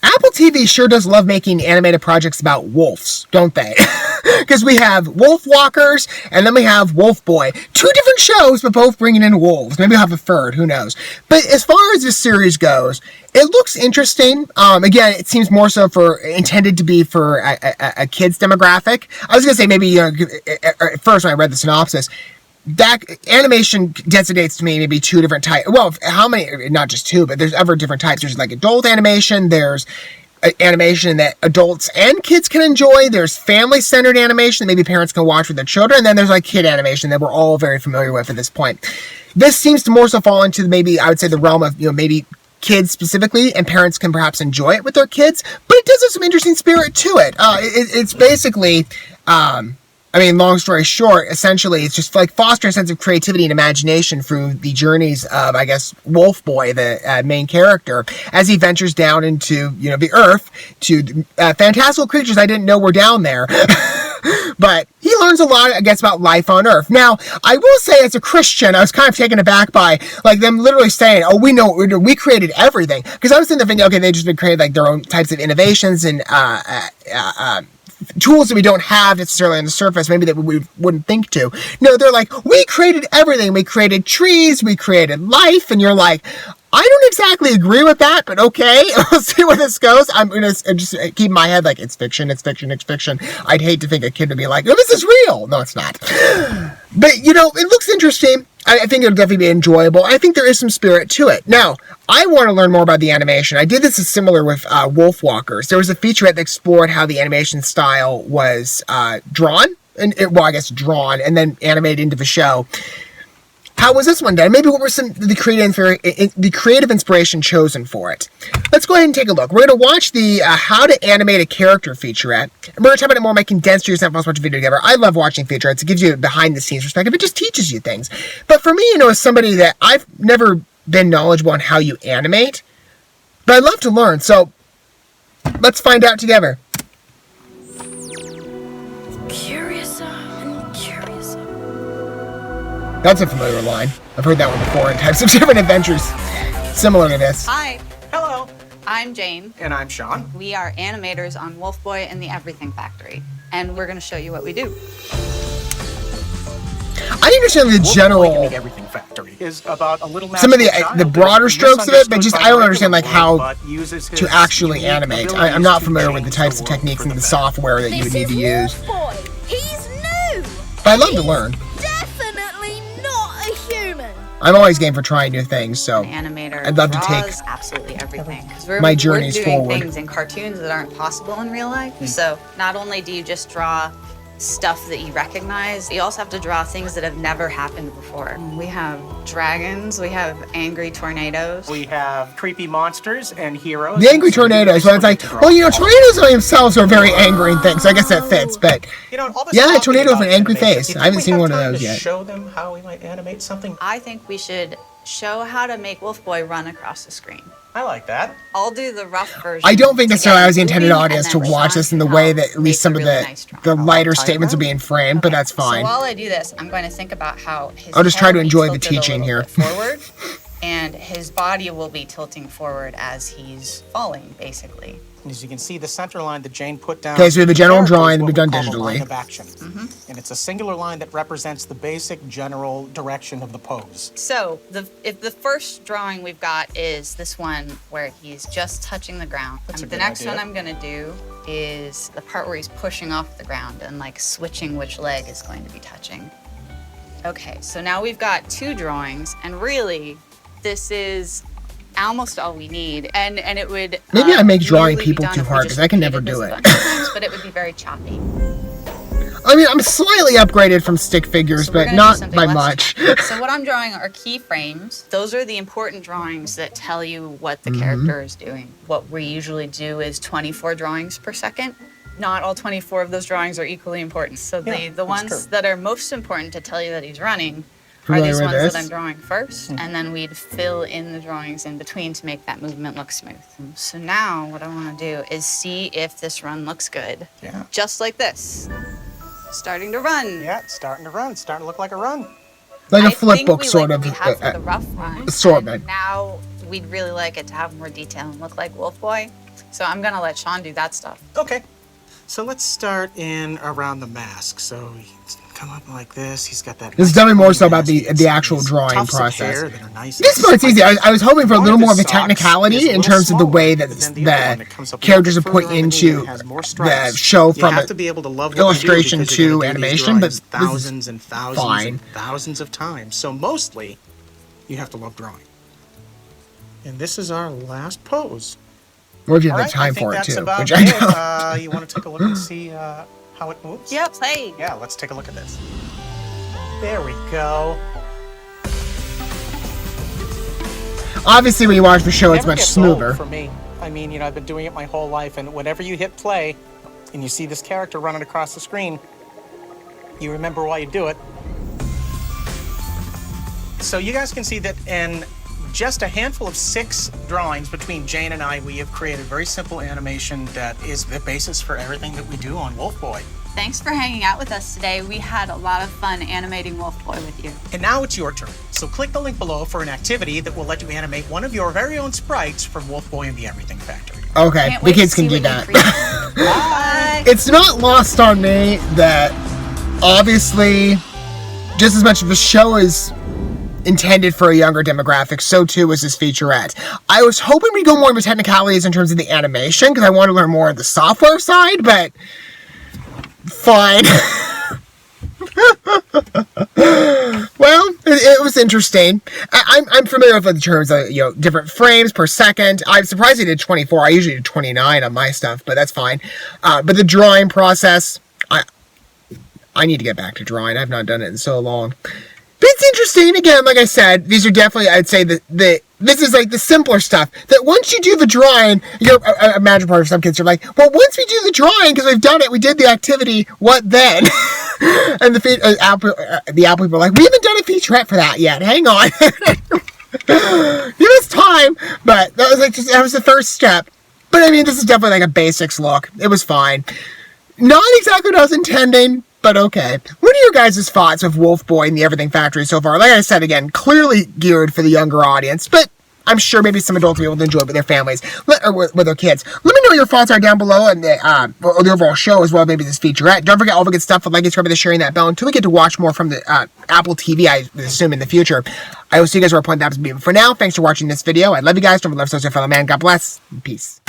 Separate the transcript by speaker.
Speaker 1: Apple TV sure does love making animated projects about wolves, don't they? Because we have Wolf Walkers, and then we have Wolfboy. Two different shows, but both bringing in wolves. Maybe we'll have a third, who knows. But as far as this series goes, it looks interesting. Again, it seems more so intended to be for a kid's demographic. I was going to say maybe, at first when I read the synopsis, that animation designates to me maybe two different types. Well, how many? Not just two, but there's ever different types. There's like adult animation. There's animation that adults and kids can enjoy. There's family-centered animation that maybe parents can watch with their children. And then there's like kid animation that we're all very familiar with at this point. This seems to more so fall into maybe, I would say, the realm of, maybe kids specifically, and parents can perhaps enjoy it with their kids. But it does have some interesting spirit to it. It's basically... long story short, essentially, it's just like fostering a sense of creativity and imagination through the journeys of, I guess, Wolfboy, the main character, as he ventures down into, the earth to fantastical creatures I didn't know were down there. But he learns a lot, I guess, about life on Earth. Now, I will say, as a Christian, I was kind of taken aback by, them literally saying, oh, we created everything. Because I was thinking, okay, they just been created, their own types of innovations and, tools that we don't have necessarily on the surface, maybe that we wouldn't think to. No, they're like, we created everything. We created trees, we created life, and you're like, I don't exactly agree with that, but okay, we'll see where this goes. I'm going to just keep in my head, it's fiction, it's fiction, it's fiction. I'd hate to think a kid would be like, oh, this is real. No, it's not. But, it looks interesting. I think it'll definitely be enjoyable. I think there is some spirit to it. Now, I want to learn more about the animation. I did this similar with Wolf Walkers. There was a featurette that explored how the animation style was drawn, drawn, and then animated into the show. How was this one done? Maybe what were the creative inspiration chosen for it? Let's go ahead and take a look. We're going to watch the How to Animate a Character featurette. We're going to talk about it more by condensed to yourself. Let's watch a video together. I love watching featurettes. It gives you a behind-the-scenes perspective. It just teaches you things. But for me, as somebody that I've never been knowledgeable on how you animate, but I'd love to learn. So let's find out together. That's a familiar line. I've heard that one before in types of different adventures similar to this.
Speaker 2: Hi.
Speaker 3: Hello.
Speaker 2: I'm Jane.
Speaker 3: And I'm Sean.
Speaker 2: We are animators on Wolfboy and the Everything Factory. And we're going to show you what we do.
Speaker 1: I understand the general...
Speaker 3: Wolfboy and the Everything Factory is about a little
Speaker 1: some of the broader strokes of it, but just I don't understand how to actually animate. I'm not familiar with the types of techniques and the software that you would need to use.
Speaker 4: Wolfboy. He's new.
Speaker 1: But I'd love to learn. I'm always game for trying new things, so
Speaker 2: an animator
Speaker 1: I'd love to take
Speaker 2: absolutely everything.
Speaker 1: My journeys
Speaker 2: we're doing
Speaker 1: forward.
Speaker 2: Things in cartoons that aren't possible in real life. So not only do you just draw stuff that you recognize, you also have to draw things that have never happened before. We have dragons, we have angry tornadoes.
Speaker 3: We have creepy monsters and heroes.
Speaker 1: The angry tornadoes, well, it's like, tornadoes themselves are very angry and things, so I guess that fits, but yeah, a tornado with an angry face. I haven't seen one of those yet.
Speaker 3: Show them how we might animate something.
Speaker 2: I think we should show how to make Wolfboy run across the screen.
Speaker 3: I like that.
Speaker 2: I'll do the rough version.
Speaker 1: I don't think necessarily I was the intended audience to watch this in the way that at least some of the lighter statements are being framed, but that's fine.
Speaker 2: So while I do this, I'm going to think about how his
Speaker 1: I'll just try
Speaker 2: head
Speaker 1: to
Speaker 2: will be
Speaker 1: enjoy the
Speaker 2: tilted a
Speaker 1: teaching
Speaker 2: little
Speaker 1: here.
Speaker 2: bit forward, and his body will be tilting forward as he's falling, basically.
Speaker 3: As you can see, the center line that Jane put down.
Speaker 1: Okay, so we have a general drawing that we've done digitally.
Speaker 3: Line of action. And it's a singular line that represents the basic general direction of the pose.
Speaker 2: So if the first drawing we've got is this one where he's just touching the ground. The next one I'm gonna do is the part where he's pushing off the ground and switching which leg is going to be touching. Okay, so now we've got two drawings, and really this is almost all we need, and it would
Speaker 1: maybe I make drawing
Speaker 2: really
Speaker 1: people too hard because I can never do it.
Speaker 2: But it would be very choppy.
Speaker 1: I mean, I'm slightly upgraded from stick figures,
Speaker 2: So
Speaker 1: but not by much.
Speaker 2: So what I'm drawing are keyframes. Those are the important drawings that tell you what the character is doing. What we usually do is 24 drawings per second. Not all 24 of those drawings are equally important. So the ones that are most important to tell you that he's running are these ones that I'm drawing first, and then we'd fill in the drawings in between to make that movement look smooth. So now what I want to do is see if this run looks good.
Speaker 3: Yeah.
Speaker 2: Just like this. Starting to run.
Speaker 3: Yeah, it's starting to run. It's starting to look like a run.
Speaker 1: Like a flip book, sort of.
Speaker 2: We have the rough run.
Speaker 1: Assortment.
Speaker 2: Now we'd really like it to have more detail and look like Wolfboy. So I'm gonna let Sean do that stuff.
Speaker 3: Okay. So let's start in around the mask. So come up like this. He's got that.
Speaker 1: This is definitely more so about the actual drawing process. This part's easy. I was hoping for a little more of a technicality in terms of the way that the characters are put into the show from illustration to animation, but
Speaker 3: thousands and thousands
Speaker 1: fine.
Speaker 3: and thousands of times. So mostly, you have to love drawing. And this is our last pose.
Speaker 1: Or if you have
Speaker 3: All
Speaker 1: the time for it
Speaker 3: that's
Speaker 1: too,
Speaker 3: about
Speaker 1: which I
Speaker 3: it.
Speaker 1: don't.
Speaker 3: You want to take a look and see how it moves?
Speaker 2: Yeah, play.
Speaker 3: Yeah, let's take a look at this. There we go.
Speaker 1: Obviously, when you watch the show, it's
Speaker 3: Never
Speaker 1: much
Speaker 3: gets old
Speaker 1: smoother.
Speaker 3: for me. I mean, I've been doing it my whole life, and whenever you hit play and you see this character running across the screen, you remember why you do it. So you guys can see that in just a handful of 6 drawings between Jane and I, we have created very simple animation that is the basis for everything that we do on Wolfboy.
Speaker 2: Thanks for hanging out with us today. We had a lot of fun animating Wolfboy with you.
Speaker 3: And now it's your turn. So click the link below for an activity that will let you animate one of your very own sprites from Wolfboy and the Everything Factory.
Speaker 1: Okay,
Speaker 2: Can't
Speaker 1: the
Speaker 2: wait
Speaker 1: kids
Speaker 2: to
Speaker 1: can
Speaker 2: see
Speaker 1: do
Speaker 2: what you
Speaker 1: that.
Speaker 2: create. Bye.
Speaker 1: It's not lost on me that obviously, just as much of the show is intended for a younger demographic, so too is this featurette. I was hoping we'd go more into technicalities in terms of the animation, because I want to learn more of the software side, but fine. Well, it was interesting. I'm familiar with the terms of, different frames per second. I'm surprised he did 24. I usually do 29 on my stuff, but that's fine. But the drawing process, I need to get back to drawing. I've not done it in so long. But it's interesting. Again, like I said, these are definitely, I'd say, this is like the simpler stuff. That once you do the drawing, I imagine part of some kids are like, well, once we do the drawing, because we've done it, we did the activity, what then? And the Apple people are like, we haven't done a featurette for that yet. Hang on. Give us time. But that was the first step. But I mean, this is definitely like a basics look. It was fine. Not exactly what I was intending, but okay. What are your guys' thoughts of Wolfboy and the Everything Factory so far? Like I said, again, clearly geared for the younger audience, but I'm sure maybe some adults will be able to enjoy it with their families, or with their kids. Let me know what your thoughts are down below, and the overall show as well, maybe this featurette. Don't forget all the good stuff, like, subscribe, sharing that bell, until we get to watch more from the Apple TV, I assume, in the future. I will see you guys where I point that out. For now, thanks for watching this video. I love you guys. Don't forget to love, so fellow man. God bless. Peace.